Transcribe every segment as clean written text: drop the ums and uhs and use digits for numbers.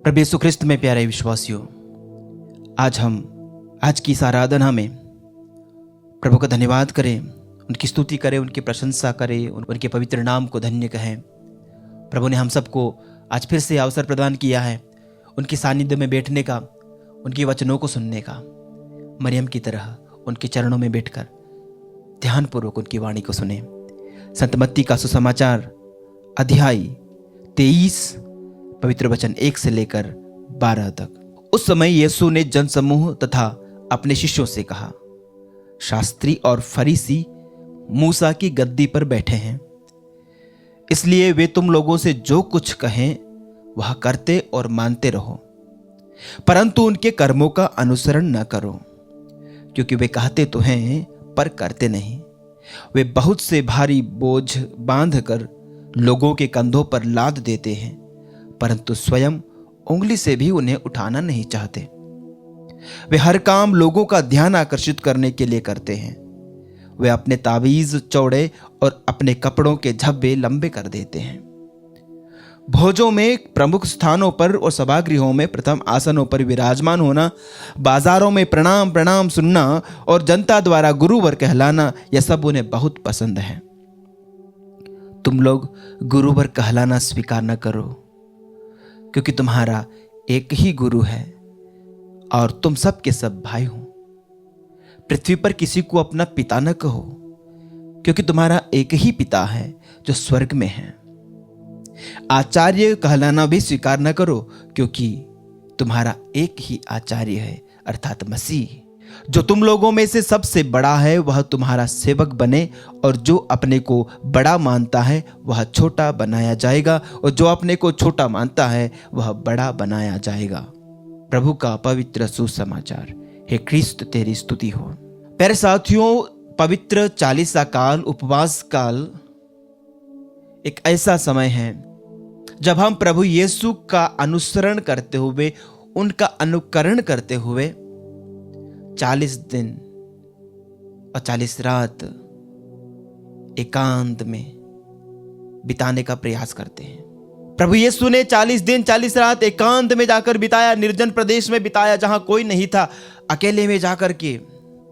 प्रभु यीशु ख्रिस्त में प्यारे विश्वासियों, आज की इस आराधना में प्रभु का धन्यवाद करें, उनकी स्तुति करें, उनकी प्रशंसा करें, उनके पवित्र नाम को धन्य कहें। प्रभु ने हम सबको आज फिर से अवसर प्रदान किया है उनकी सानिध्य में बैठने का, उनके वचनों को सुनने का। मरियम की तरह उनके चरणों में बैठकर ध्यानपूर्वक उनकी वाणी को सुने। संत मत्ती का सुसमाचार अध्याय 23 पवित्र वचन 1 से लेकर 12 तक। उस समय यीशु ने जनसमूह तथा अपने शिष्यों से कहा, शास्त्री और फरीसी मूसा की गद्दी पर बैठे हैं, इसलिए वे तुम लोगों से जो कुछ कहें वह करते और मानते रहो, परंतु उनके कर्मों का अनुसरण न करो, क्योंकि वे कहते तो हैं पर करते नहीं। वे बहुत से भारी बोझ बांधकर लोगों के कंधों पर लाद देते हैं, परंतु स्वयं उंगली से भी उन्हें उठाना नहीं चाहते। वे हर काम लोगों का ध्यान आकर्षित करने के लिए करते हैं। वे अपने तावीज चौड़े और अपने कपड़ों के झब्बे लंबे कर देते हैं। भोजों में प्रमुख स्थानों पर और सभागृहों में प्रथम आसनों पर विराजमान होना, बाजारों में प्रणाम प्रणाम सुनना और जनता द्वारा गुरुवर कहलाना, यह सब उन्हें बहुत पसंद है। तुम लोग गुरुवर कहलाना स्वीकार न करो, क्योंकि तुम्हारा एक ही गुरु है और तुम सब के सब भाई हो। पृथ्वी पर किसी को अपना पिता न कहो, क्योंकि तुम्हारा एक ही पिता है जो स्वर्ग में है। आचार्य कहलाना भी स्वीकार न करो, क्योंकि तुम्हारा एक ही आचार्य है, अर्थात मसीह। जो तुम लोगों में से सबसे बड़ा है वह तुम्हारा सेवक बने, और जो अपने को बड़ा मानता है वह छोटा बनाया जाएगा, और जो अपने को छोटा मानता है वह बड़ा बनाया जाएगा। प्रभु का पवित्र सुसमाचार। हे ख्रिस्त तेरी स्तुति हो। प्यारे साथियों, पवित्र 40 काल, उपवास काल एक ऐसा समय है जब हम प्रभु यीशु का अनुसरण करते हुए, उनका अनुकरण करते हुए 40 दिन और 40 रात एकांत में बिताने का प्रयास करते हैं। प्रभु यीशु ने 40 दिन 40 रात एकांत में जाकर बिताया, निर्जन प्रदेश में बिताया, जहां कोई नहीं था। अकेले में जाकर के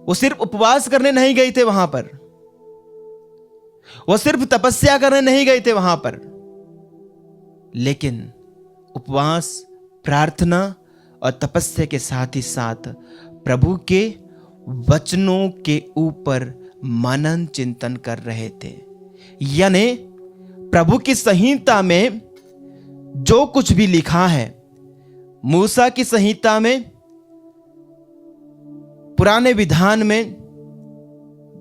वो सिर्फ उपवास करने नहीं गए थे वहां पर, वो सिर्फ तपस्या करने नहीं गए थे वहां पर, लेकिन उपवास, प्रार्थना और तपस्या के साथ ही साथ प्रभु के वचनों के ऊपर मनन चिंतन कर रहे थे। यानी प्रभु की संहिता में जो कुछ भी लिखा है, मूसा की संहिता में, पुराने विधान में,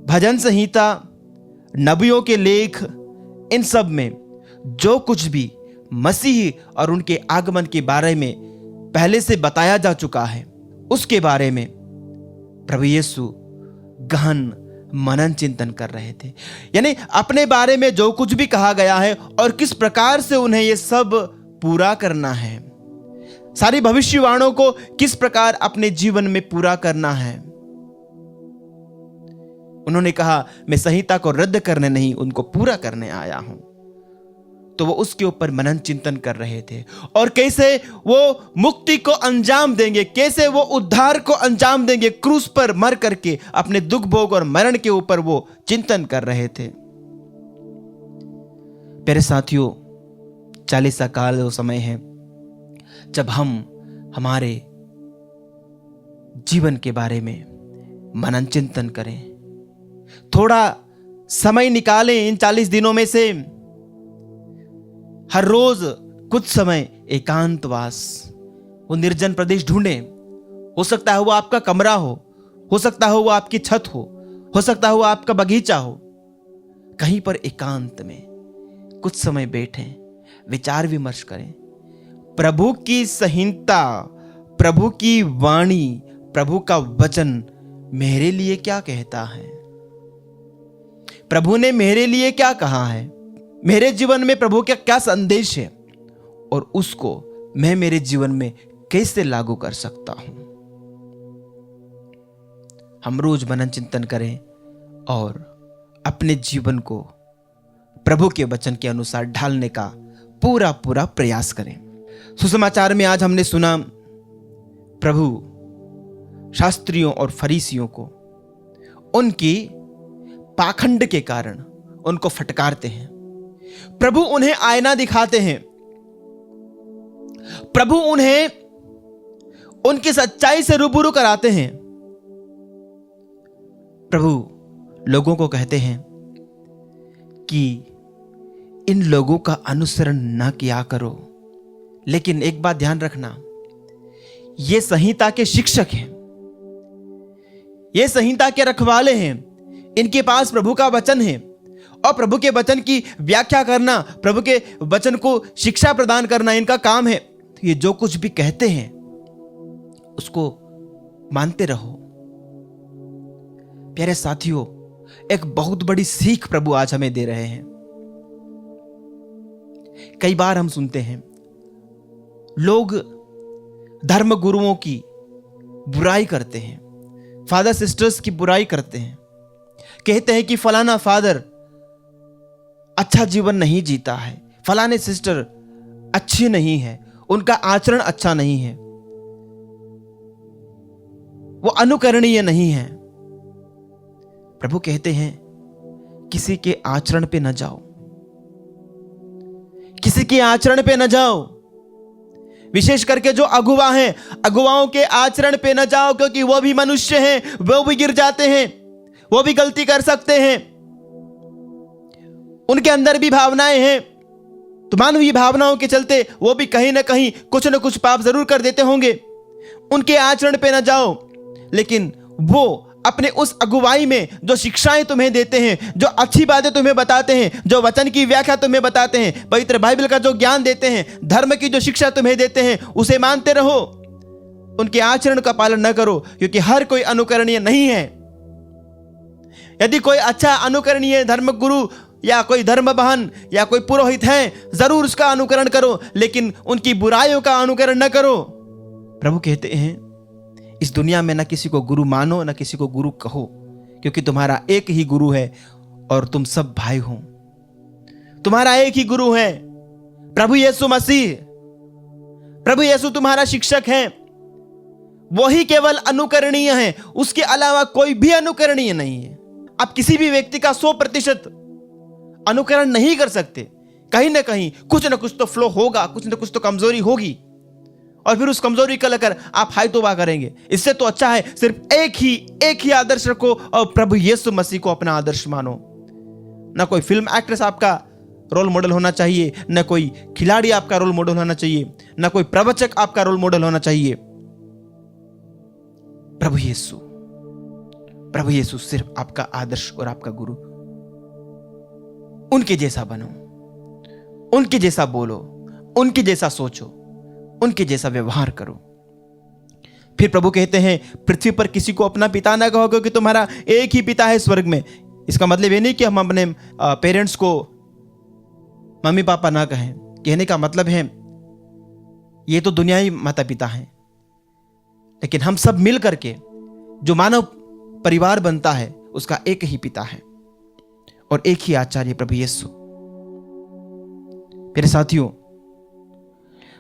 भजन संहिता, नबियों के लेख, इन सब में जो कुछ भी मसीह और उनके आगमन के बारे में पहले से बताया जा चुका है, उसके बारे में प्रभु यीशु गहन मनन चिंतन कर रहे थे। यानी अपने बारे में जो कुछ भी कहा गया है और किस प्रकार से उन्हें यह सब पूरा करना है, सारी भविष्यवाणियों को किस प्रकार अपने जीवन में पूरा करना है। उन्होंने कहा, मैं संहिता को रद्द करने नहीं, उनको पूरा करने आया हूं। तो वो उसके ऊपर मनन चिंतन कर रहे थे, और कैसे वो मुक्ति को अंजाम देंगे, कैसे वो उद्धार को अंजाम देंगे। क्रूस पर मर करके अपने दुख भोग और मरण के ऊपर वो चिंतन कर रहे थे। प्यारे साथियों, 40 काल वो समय है जब हम हमारे जीवन के बारे में मनन चिंतन करें। थोड़ा समय निकालें इन 40 दिनों में से, हर रोज कुछ समय एकांतवास, वो निर्जन प्रदेश ढूंढें। हो सकता है वो आपका कमरा हो सकता है वो आपकी छत हो सकता है वो आपका बगीचा हो। कहीं पर एकांत में कुछ समय बैठें, विचार विमर्श करें। प्रभु की संहिता, प्रभु की वाणी, प्रभु का वचन मेरे लिए क्या कहता है, प्रभु ने मेरे लिए क्या कहा है, मेरे जीवन में प्रभु का क्या संदेश है, और उसको मैं मेरे जीवन में कैसे लागू कर सकता हूं। हम रोज मनन चिंतन करें और अपने जीवन को प्रभु के वचन के अनुसार ढालने का पूरा प्रयास करें। सुसमाचार में आज हमने सुना प्रभु शास्त्रियों और फरीसियों को उनकी पाखंड के कारण उनको फटकारते हैं। प्रभु उन्हें आईना दिखाते हैं। प्रभु उन्हें उनकी सच्चाई से रूबरू कराते हैं। प्रभु लोगों को कहते हैं कि इन लोगों का अनुसरण न किया करो, लेकिन एक बात ध्यान रखना, ये संहिता के शिक्षक हैं, ये संहिता के रखवाले हैं। इनके पास प्रभु का वचन है और प्रभु के वचन की व्याख्या करना, प्रभु के वचन को शिक्षा प्रदान करना इनका काम है। तो ये जो कुछ भी कहते हैं उसको मानते रहो। प्यारे साथियों, एक बहुत बड़ी सीख प्रभु आज हमें दे रहे हैं। कई बार हम सुनते हैं लोग धर्म गुरुओं की बुराई करते हैं, फादर सिस्टर्स की बुराई करते हैं, कहते हैं कि फलाना फादर अच्छा जीवन नहीं जीता है, फलाने सिस्टर अच्छी नहीं है, उनका आचरण अच्छा नहीं है, वो अनुकरणीय नहीं है। प्रभु कहते हैं किसी के आचरण पे न जाओ, किसी के आचरण पे न जाओ। विशेष करके जो अगुवा हैं, अगुवाओं के आचरण पे न जाओ, क्योंकि वो भी मनुष्य हैं, वो भी गिर जाते हैं, वो भी गलती कर सकते हैं, उनके अंदर भी भावनाएं हैं। तो मानवीय भावनाओं के चलते वो भी कहीं ना कहीं कुछ न कुछ पाप जरूर कर देते होंगे। उनके आचरण पे न जाओ, लेकिन वो अपने उस अगुवाई में जो शिक्षाएं तुम्हें देते हैं, जो अच्छी बातें तुम्हें बताते हैं, जो वचन की व्याख्या तुम्हें बताते हैं, पवित्र बाइबल का जो ज्ञान देते हैं, धर्म की जो शिक्षा तुम्हें देते हैं, उसे मानते रहो। उनके आचरण का पालन न करो, क्योंकि हर कोई अनुकरणीय नहीं है। यदि कोई अच्छा अनुकरणीय धर्म गुरु या कोई धर्म बहन या कोई पुरोहित है, जरूर उसका अनुकरण करो, लेकिन उनकी बुराइयों का अनुकरण न करो। प्रभु कहते हैं इस दुनिया में न किसी को गुरु मानो, न किसी को गुरु कहो, क्योंकि तुम्हारा एक ही गुरु है और तुम सब भाई हो। तुम्हारा एक ही गुरु है, प्रभु यीशु मसीह। प्रभु यीशु तुम्हारा शिक्षक है, वही केवल अनुकरणीय है, उसके अलावा कोई भी अनुकरणीय नहीं है। आप किसी भी व्यक्ति का 100% अनुकरण नहीं कर सकते। कहीं ना कहीं कुछ ना कुछ तो फ्लो होगा, कुछ ना कुछ तो कमजोरी होगी, और फिर उस कमजोरी को लेकर आप हाय तौबा करेंगे। इससे तो अच्छा है सिर्फ एक ही आदर्श रखो और प्रभु यीशु मसीह को अपना आदर्श मानो। ना कोई फिल्म एक्ट्रेस आपका रोल मॉडल होना चाहिए, ना कोई खिलाड़ी आपका रोल मॉडल होना चाहिए, ना कोई प्रवचक आपका रोल मॉडल होना चाहिए। प्रभु यीशु सिर्फ आपका आदर्श और आपका गुरु। उनके जैसा बनो, उनके जैसा बोलो, उनके जैसा सोचो, उनके जैसा व्यवहार करो। फिर प्रभु कहते हैं पृथ्वी पर किसी को अपना पिता ना कहो, क्योंकि तुम्हारा एक ही पिता है स्वर्ग में। इसका मतलब ये नहीं कि हम अपने पेरेंट्स को मम्मी पापा ना कहें। कहने का मतलब है ये तो दुनियाई माता पिता हैं, लेकिन हम सब मिल करके जो मानव परिवार बनता है उसका एक ही पिता है और एक ही आचार्य प्रभु यीशु। मेरे साथियों,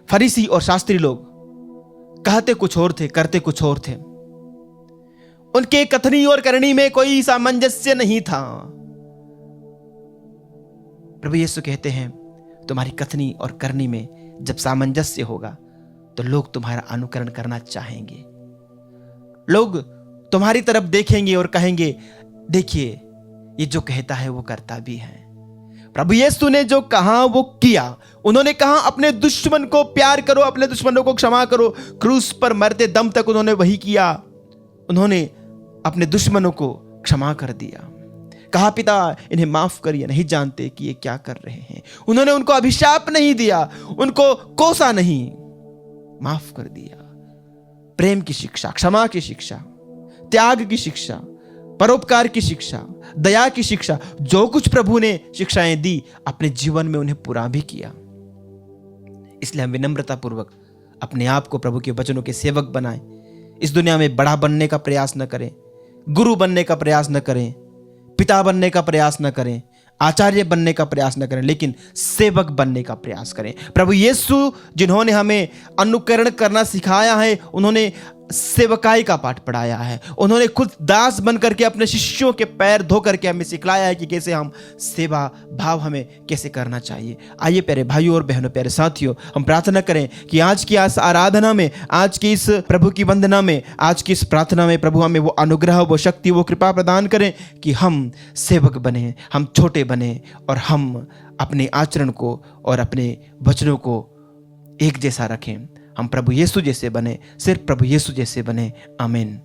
फरीसी और शास्त्री लोग कहते कुछ और थे, करते कुछ और थे। उनके कथनी और करनी में कोई सामंजस्य नहीं था। प्रभु यीशु कहते हैं तुम्हारी कथनी और करनी में जब सामंजस्य होगा तो लोग तुम्हारा अनुकरण करना चाहेंगे। लोग तुम्हारी तरफ देखेंगे और कहेंगे देखिए ये जो कहता है वो करता भी है। प्रभु यीशु ने जो कहा वो किया। उन्होंने कहा अपने दुश्मन को प्यार करो, अपने दुश्मनों को क्षमा करो। क्रूस पर मरते दम तक उन्होंने वही किया। उन्होंने अपने दुश्मनों को क्षमा कर दिया। कहा पिता इन्हें माफ करिए, नहीं जानते कि ये क्या कर रहे हैं। उन्होंने उनको अभिशाप नहीं दिया, उनको कोसा नहीं, माफ कर दिया। प्रेम की शिक्षा, क्षमा की शिक्षा, त्याग की शिक्षा, परोपकार की शिक्षा, दया की शिक्षा, जो कुछ प्रभु ने शिक्षाएं दी अपने जीवन में उन्हें पूरा भी किया। इसलिए हम विनम्रता पूर्वक अपने आप को प्रभु के वचनों के सेवक बनाएं। इस दुनिया में बड़ा बनने का प्रयास न करें, गुरु बनने का प्रयास न करें, पिता बनने का प्रयास न करें। आचार्य बनने का प्रयास न करें, लेकिन सेवक बनने का प्रयास करें। प्रभु यीशु जिन्होंने हमें अनुकरण करना सिखाया है, उन्होंने सेवकाई का पाठ पढ़ाया है। उन्होंने खुद दास बन करके अपने शिष्यों के पैर धो करके हमें सिखलाया है कि कैसे हम सेवा भाव हमें कैसे करना चाहिए। आइए प्यारे भाइयों और बहनों, प्यारे साथियों, हम प्रार्थना करें कि आज की इस आराधना में, आज की इस प्रभु की वंदना में, आज की इस प्रार्थना में प्रभु हमें वो अनुग्रह, वो शक्ति, वो कृपा प्रदान करें कि हम सेवक बने, हम छोटे बने और हम अपने आचरण को और अपने वचनों को एक जैसा रखें। हम प्रभु यीशु जैसे बने, सिर्फ प्रभु यीशु जैसे बने। आमीन।